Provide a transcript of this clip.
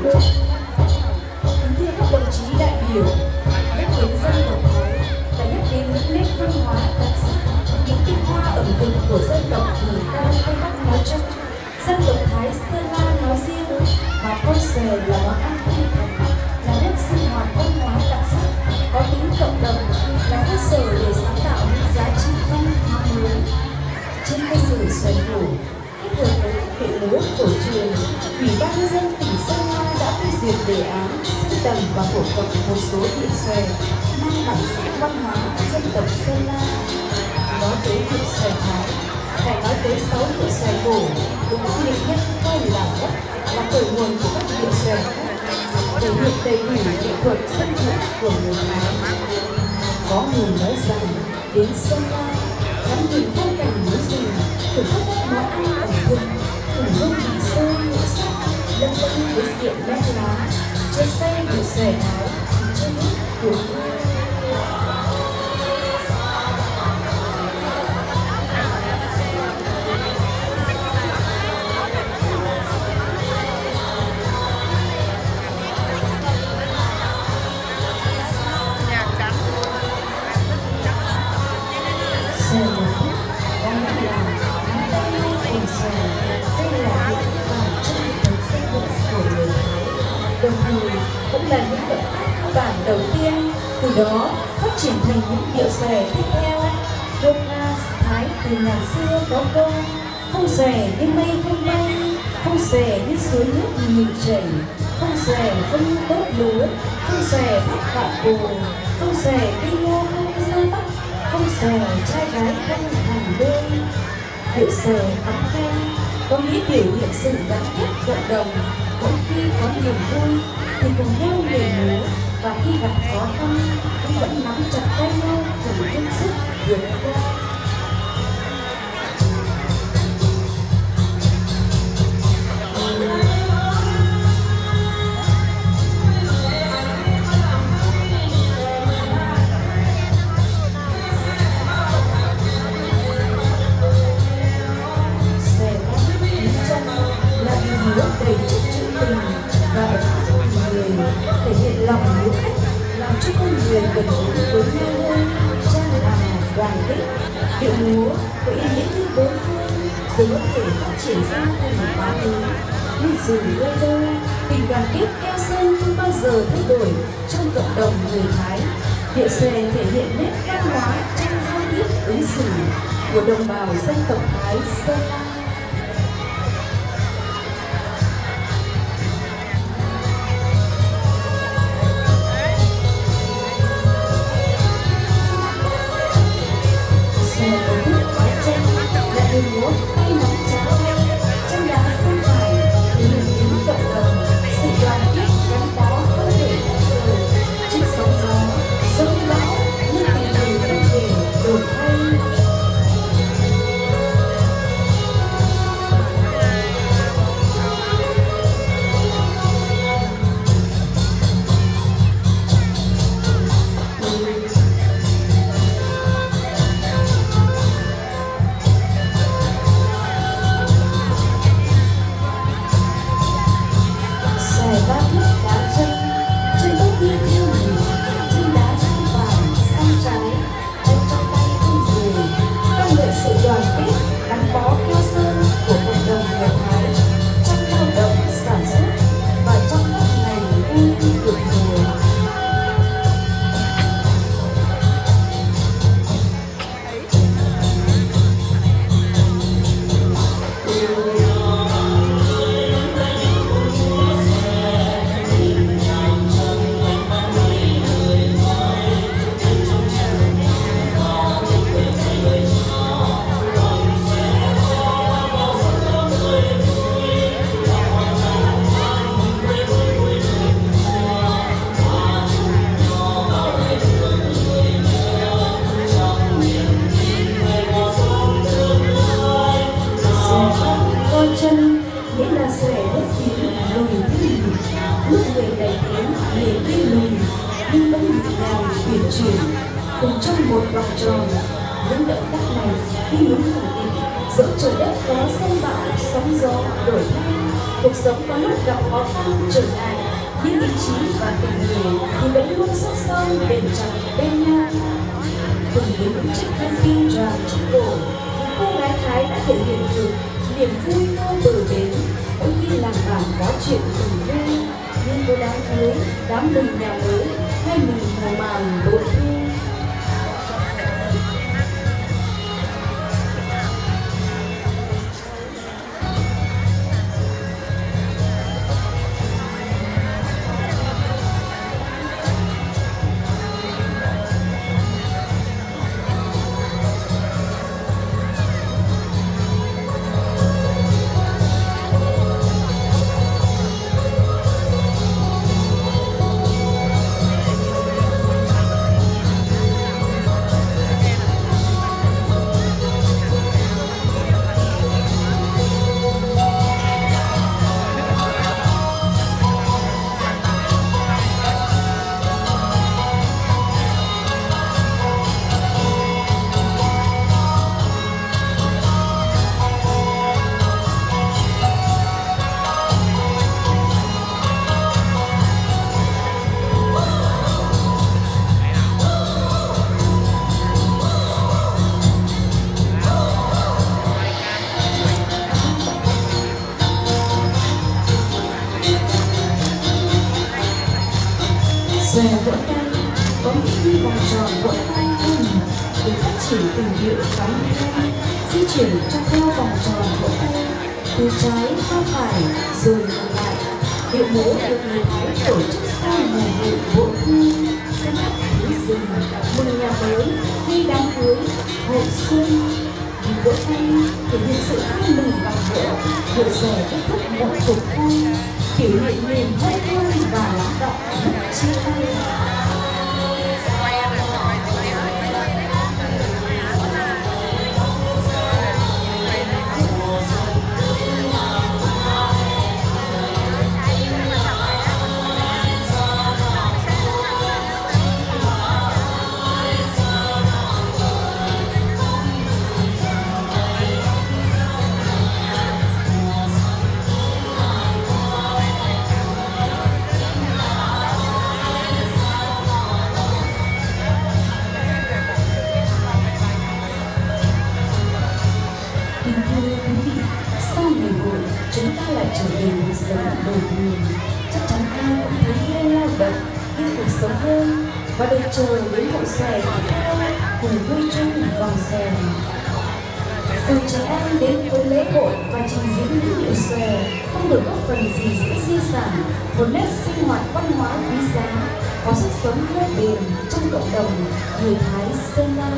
Thưa các đồng chí đại biểu, nhắc đến dân tộc Thái là nhắc đến những nét văn hóa đặc sắc, những tinh hoa ẩm thực của dân tộc vùng cao Tây Bắc nói chung, dân tộc Thái Sơn La nói riêng, và con xòe là món ăn tinh thần, là nét sinh hoạt văn hóa đặc sắc, có tính cộng đồng, là cơ sở để sáng tạo những giá trị văn hóa mới. Trên cơ sở xoài củ kết hợp với các điệu múa cổ truyền, Ủy ban nhân dân tỉnh Sơn La đã phê duyệt đề án sưu tầm và phổ cập một số điệu xòe mang bản sắc văn hóa dân tộc Sơn La. Nói tới điệu xòe Thái, phải nói tới 6 điệu xòe cổ được các nghệ nhân coi là đất, là khởi nguồn của các điệu xòe thể hiện đầy đủ nghệ thuật dân vũ của người Thái. Có người nói rằng đến Sơn La ngắm nhìn phong cảnh núi rừng, thưởng thức các món ăn ẩm thực, cùng hương vị xôi ngũ sắc, lân lân với rượu men lá, chơi say điệu xòe Thái, chơi nước của tôi. Đồng thời cũng là những động tác cơ bản đầu tiên, từ đó phát triển thành những điệu xòe tiếp theo. Yoga Thái từ ngàn xưa có câu: không xòe như mây không bay, không xòe như suối nước ngừng chảy, không xòe không như đốt lúa, không xòe thắt gạo cù, không xòe đi ngô không ra bắc, không xòe trai gái không thành đôi. Điệu xòe ấm khen có nghĩa biểu hiện sự gắn kết cộng đồng. Mỗi khi có niềm vui thì cùng nhau nhảy múa, và khi gặp khó khăn cũng vẫn nắm chặt tay nhau cùng chung sức vượt qua. Đầy chất trữ tình và ấm áp người, thể hiện lòng hiếu khách, làm cho con người gần gũi với nhau hơn, chan hòa đoàn kết. Điệu múa có ý nghĩa như bốn phương, rồi có thể phát triển ra thành bá thứ. Nhưng dù đâu đâu, tình đoàn kết keo sơn không bao giờ thay đổi trong cộng đồng người Thái. Điệu xòe thể hiện nét văn hóa trong giao tiếp ứng xử của đồng bào dân tộc Thái Sơn La. Múa tay nắm cháo chân đá sân phải thể hiện tính cộng đồng, sự đoàn kết gắn bó không thể tách rời. Trước sóng gió sông bão như tình người không thể đổi thay. Cuộc sống có lúc gặp khó khăn trở ngại, nhưng ý chí và tình người thì vẫn luôn sát son bền chặt bên nhau. Cùng với những chiếc khăn phi tròn trên cổ, những cô gái Thái đã thể hiện được niềm vui vô bờ bến mỗi khi làng bản có chuyện cùng quê, như có đám cưới, đám mừng nhà mới hay mừng mùa màng bội thu. Xòe vỗ tay, có những vòng tròn vỗ tay hơn để phát triển từng điệu cắm tay, di chuyển trong theo vòng tròn vỗ tay, từ trái qua phải rồi ngược lại. Điệu múa được người Thái tổ chức sau mùa vụ bội thu, xem hát núi rừng, mừng nhà mới, hay đám cưới, hội xuân. Vì vỗ tay thể hiện sự vui mừng bằng vỗ, hội xòe kết thúc mọi cuộc vui, biểu hiện niềm vui thương và lắng đọng lúc chia tay. Chúng ta lại trở về cuộc sống đời thường, chắc chắn ai cũng thấy hay lao động, yêu cuộc sống hơn và được chờ đến hội xòe cao cùng vui chung vòng xòe. Từ trẻ em đến với lễ hội và trình diễn những điệu xòe không được góp phần gì giữ di sản, một nét sinh hoạt văn hóa quý giá, có sức sống lâu bền trong cộng đồng người Thái Sơn La.